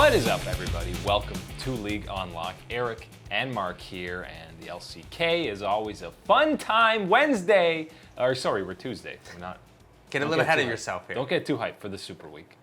What is up, everybody? Welcome to League Unlock. Eric and Mark here, and the LCK is always a fun time. Wednesday, or sorry, we're Tuesday. We're not. Get a little ahead of yourself here. Don't get too hyped for the Super Week.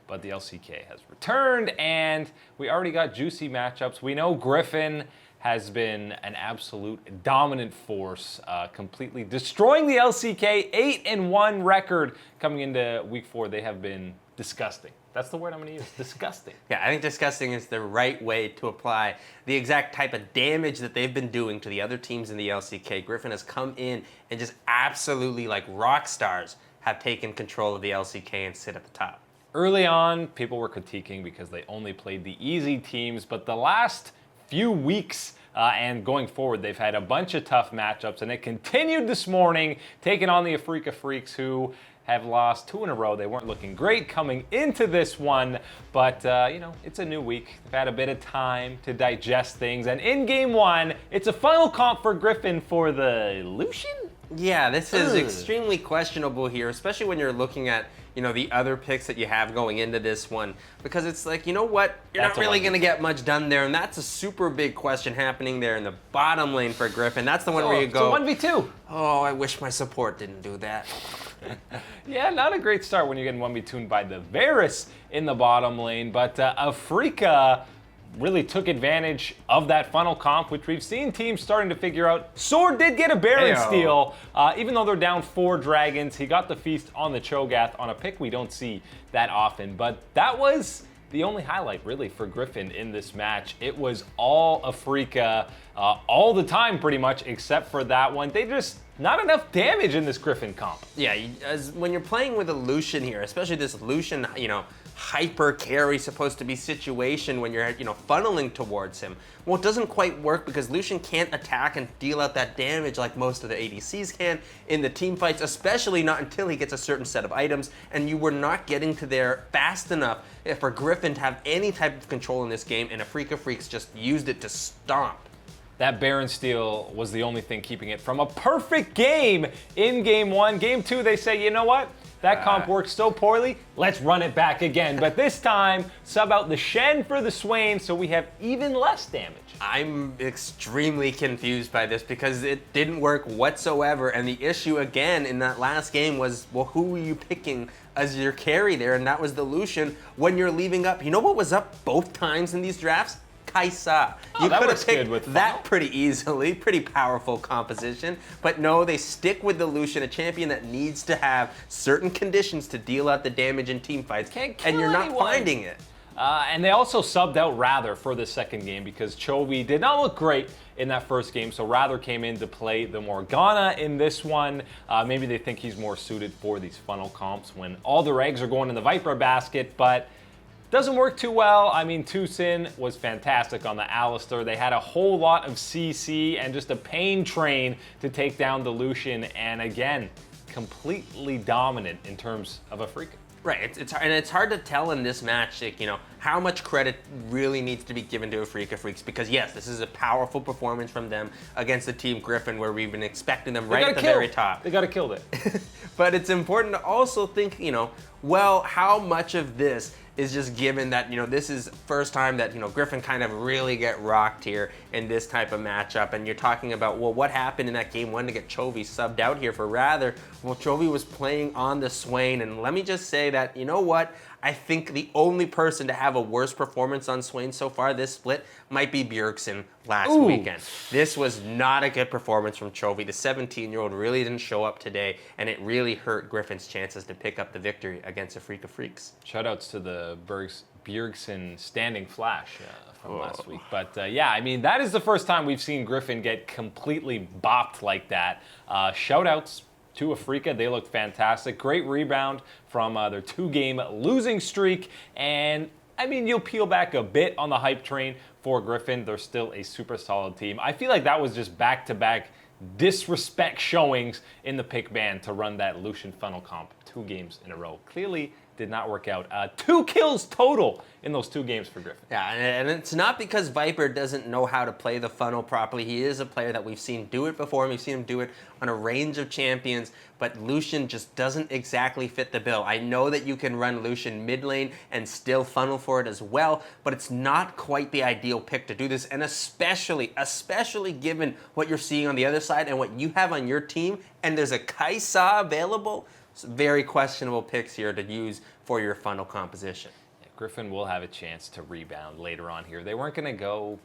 But the LCK has returned, and we already got juicy matchups. We know Griffin has been an absolute dominant force, completely destroying the LCK 8-1 record coming into Week 4. They have been disgusting. That's the word I'm going to use, disgusting. Yeah, I think disgusting is the right way to apply the exact type of damage that they've been doing to the other teams in the LCK. Griffin has come in and just absolutely, like rock stars, have taken control of the LCK and sit at the top. Early on, people were critiquing because they only played the easy teams, but the last few weeks and going forward, they've had a bunch of tough matchups, and it continued this morning, taking on the Afreeca Freaks, who have lost 2 in a row. They weren't looking great coming into this one, but it's a new week. They've had a bit of time to digest things, and in Game 1, it's a final comp for Griffin for the Lucian? Yeah, this is extremely questionable here, especially when you're looking at the other picks that you have going into this one, because it's like, you know what, you're not really going to get much done there, and that's a super big question happening there in the bottom lane for Griffin. That's the one where you go, it's a 1v2. Oh, I wish my support didn't do that. Yeah, not a great start when you're getting 1v2'd by the Varus in the bottom lane, but Afreeca really took advantage of that funnel comp, which we've seen teams starting to figure out. Sword did get a Baron steal, even though they're down 4 dragons. He got the feast on the Cho'Gath on a pick we don't see that often, but that was the only highlight really for Griffin in this match. It was all Afreeca all the time pretty much, except for that one. They just not enough damage in this Griffin comp. Yeah, when you're playing with a Lucian here, especially this Lucian, hyper carry supposed to be situation when you're funneling towards him. Well, it doesn't quite work because Lucian can't attack and deal out that damage like most of the ADCs can in the team fights, especially not until he gets a certain set of items, and you were not getting to there fast enough for Griffin to have any type of control in this game, and Afreeca Freaks just used it to stomp. That Baron steal was the only thing keeping it from a perfect game in Game 1. Game 2, they say, you know what? That comp worked so poorly, let's run it back again. But this time, sub out the Shen for the Swain, so we have even less damage. I'm extremely confused by this because it didn't work whatsoever. And the issue again in that last game was, well, who were you picking as your carry there? And that was the Lucian when you're leaving up. You know what was up both times in these drafts? Kai'Sa. Oh, you could have picked that pretty easily, pretty powerful composition, but no, they stick with the Lucian, a champion that needs to have certain conditions to deal out the damage in team fights, and you're not finding it. And they also subbed out Rather for the second game because Chovy did not look great in that first game, so Rather came in to play the Morgana in this one. Maybe they think he's more suited for these funnel comps when all their eggs are going in the Viper basket, but doesn't work too well. I mean, Tucson was fantastic on the Alistar. They had a whole lot of CC and just a pain train to take down the Lucian, and again, completely dominant in terms of Afreeca. Right, it's hard to tell in this match, like, how much credit really needs to be given to Afreeca Freaks, because yes, this is a powerful performance from them against the team Griffin, where we've been expecting them right at the very top. They got to kill it. But it's important to also think, well, how much of this is just given that, this is first time that, Griffin kind of really get rocked here in this type of matchup. And you're talking about, well, what happened in that Game 1 to get Chovy subbed out here for Rather? Well, Chovy was playing on the Swain, and let me just say that, you know what? I think the only person to have a worse performance on Swain so far this split might be Bjergsen last weekend. This was not a good performance from Chovy. The 17-year-old really didn't show up today, and it really hurt Griffin's chances to pick up the victory against Afreeca Freaks. Shoutouts to the Bjergsen standing flash from last week. But yeah, I mean, that is the first time we've seen Griffin get completely bopped like that. Shoutouts to Afreeca. They looked fantastic. Great rebound from their 2-game losing streak. And I mean, you'll peel back a bit on the hype train for Griffin. They're still a super solid team. I feel like that was just back-to-back disrespect showings in the pick ban to run that Lucian funnel comp 2 games in a row. Clearly did not work out. 2 kills total in those 2 games for Griffin. Yeah, and it's not because Viper doesn't know how to play the funnel properly. He is a player that we've seen do it before, and we've seen him do it on a range of champions, but Lucian just doesn't exactly fit the bill. I know that you can run Lucian mid lane and still funnel for it as well, but it's not quite the ideal pick to do this, and especially given what you're seeing on the other side and what you have on your team, and there's a Kai'Sa available. Very questionable picks here to use for your funnel composition. Yeah, Griffin will have a chance to rebound later on here. They weren't going to go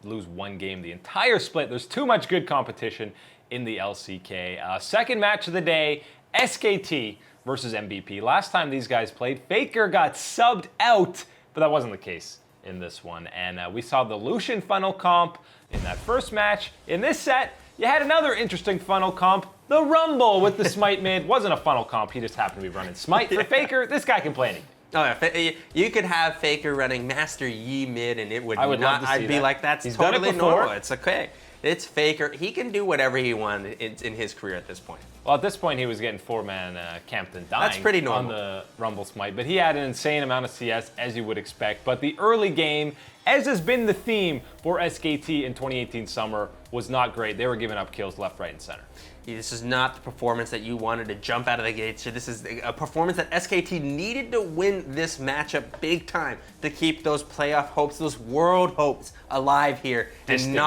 lose 1 game the entire split. There's too much good competition in the LCK. Second match of the day, SKT versus MVP. Last time these guys played, Faker got subbed out, but that wasn't the case in this one. And we saw the Lucian funnel comp in that first match. In this set, you had another interesting funnel comp, the Rumble with the Smite mid. Wasn't a funnel comp, he just happened to be running Smite. For Faker, this guy can play anything. Oh yeah, you could have Faker running Master Yi mid, and it would I would not. love to see I'd be that. like, that's He's done it totally before. normal. It's okay. It's Faker. He can do whatever he wants in his career at this point. Well, at this point, he was getting 4-man camped and dying. That's pretty normal. On the Rumble Smite, but he had an insane amount of CS, as you would expect. But the early game, as has been the theme for SKT in 2018 summer, was not great. They were giving up kills left, right, and center. This is not the performance that you wanted to jump out of the gates. This is a performance that SKT needed to win this matchup big time to keep those playoff hopes, those world hopes alive here. Distant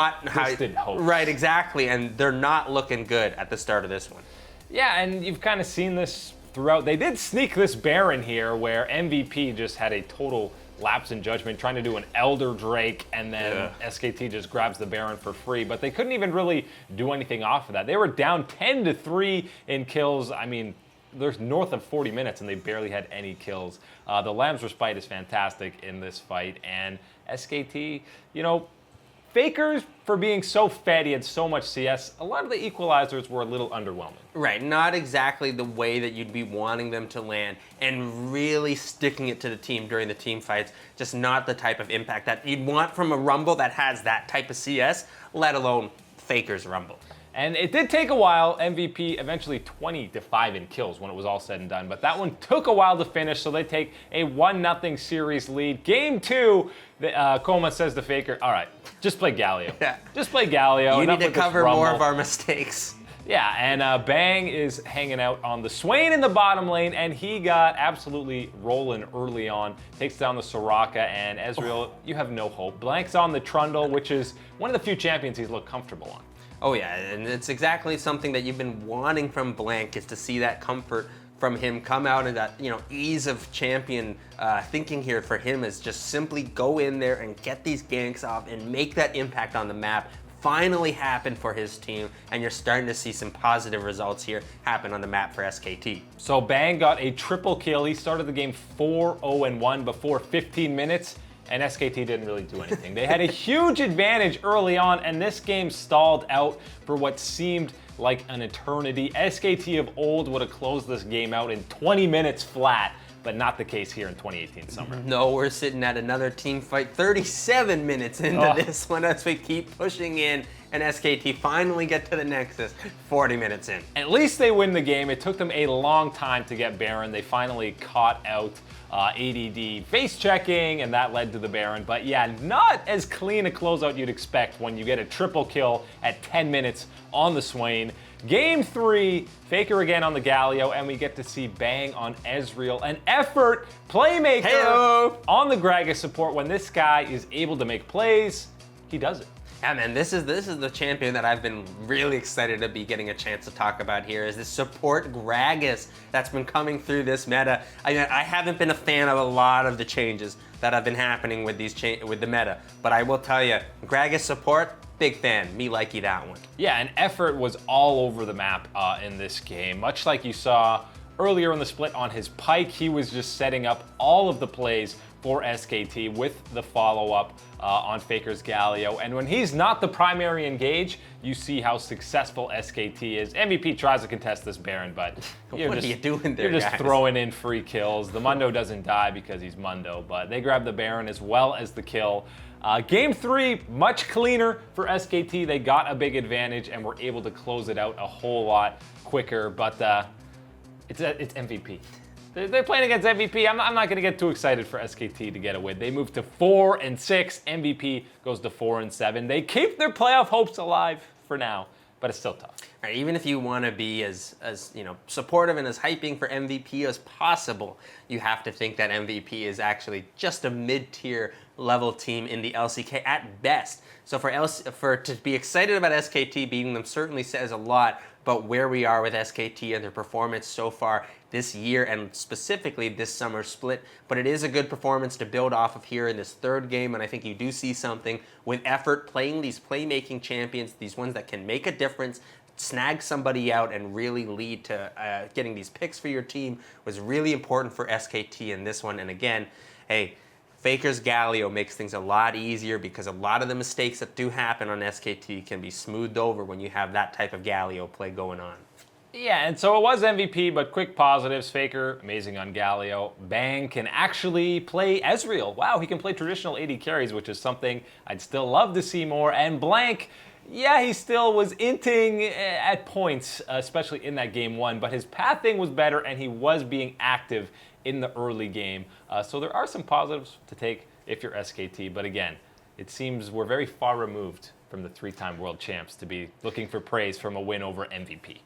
hopes. Right, exactly. And they're not looking good at the start of this one. Yeah, and you've kind of seen this throughout. They did sneak this Baron here where MVP just had a total lapse in judgment, trying to do an Elder Drake, and then SKT just grabs the Baron for free. But they couldn't even really do anything off of that. They were down 10-3 in kills. I mean, there's north of 40 minutes, and they barely had any kills. The Lamb's Respite is fantastic in this fight, and SKT, you know, Faker's, for being so fed, he had so much CS, a lot of the equalizers were a little underwhelming. Right, not exactly the way that you'd be wanting them to land, and really sticking it to the team during the team fights. Just not the type of impact that you'd want from a Rumble that has that type of CS, let alone Faker's Rumble. And it did take a while. MVP eventually 20-5 in kills when it was all said and done. But that one took a while to finish, so they take a 1-0 series lead. Game 2, Coma says to Faker, all right, just play Galio. Yeah. Just play Galio. You Enough need to with this cover Rumble. more of our mistakes. Yeah, and Bang is hanging out on the Swain in the bottom lane, and he got absolutely rolling early on. Takes down the Soraka, and Ezreal, you have no hope. Blank's on the Trundle, which is one of the few champions he's looked comfortable on. Oh yeah, and it's exactly something that you've been wanting from Blank, is to see that comfort from him come out, and that, you know, ease of champion thinking here for him is just simply go in there and get these ganks off and make that impact on the map finally happen for his team, and you're starting to see some positive results here happen on the map for SKT. So Bang got a triple kill. He started the game 4-0-1 before 15 minutes. And SKT didn't really do anything. They had a huge advantage early on, and this game stalled out for what seemed like an eternity. SKT of old would have closed this game out in 20 minutes flat, but not the case here in 2018 summer. No, we're sitting at another team fight 37 minutes into this one as we keep pushing in, and SKT finally get to the Nexus 40 minutes in. At least they win the game. It took them a long time to get Baron. They finally caught out ADD face checking, and that led to the Baron. But yeah, not as clean a closeout you'd expect when you get a triple kill at 10 minutes on the Swain. Game 3, Faker again on the Galio, and we get to see Bang on Ezreal. An effort playmaker Hey-o. on the Gragas support. When this guy is able to make plays, he does it. Yeah, man, this is the champion that I've been really excited to be getting a chance to talk about here, is this support Gragas that's been coming through this meta. I mean, I haven't been a fan of a lot of the changes that have been happening with with the meta, but I will tell you, Gragas support, big fan. Me likey that one. Yeah, and effort was all over the map in this game. Much like you saw earlier in the split on his Pike, he was just setting up all of the plays for SKT with the follow-up on Faker's Galio. And when he's not the primary engage, you see how successful SKT is. MVP tries to contest this Baron, but What are you doing there, you're just guys? throwing in free kills. The Mundo doesn't die because he's Mundo, but they grab the Baron as well as the kill. Game 3, much cleaner for SKT. They got a big advantage and were able to close it out a whole lot quicker, but It's MVP. They're playing against MVP. I'm not going to get too excited for SKT to get a win. They moved to 4-6. MVP goes to 4-7. They keep their playoff hopes alive for now, but it's still tough. Right, even if you want to be as supportive and as hyping for MVP as possible, you have to think that MVP is actually just a mid-tier level team in the LCK at best. So to be excited about SKT beating them certainly says a lot about where we are with SKT and their performance so far this year and specifically this summer split. But it is a good performance to build off of here in this third game, and I think you do see something with effort, playing these playmaking champions, these ones that can make a difference, snag somebody out and really lead to getting these picks for your team was really important for SKT in this one. And again, hey, Faker's Galio makes things a lot easier because a lot of the mistakes that do happen on SKT can be smoothed over when you have that type of Galio play going on. Yeah, and so it was MVP, but quick positives. Faker, amazing on Galio. Bang can actually play Ezreal. Wow, he can play traditional AD carries, which is something I'd still love to see more. And Blank, yeah, he still was inting at points, especially in that game 1, but his pathing was better and he was being active in the early game. So there are some positives to take if you're SKT, but again, it seems we're very far removed from the 3-time world champs to be looking for praise from a win over MVP.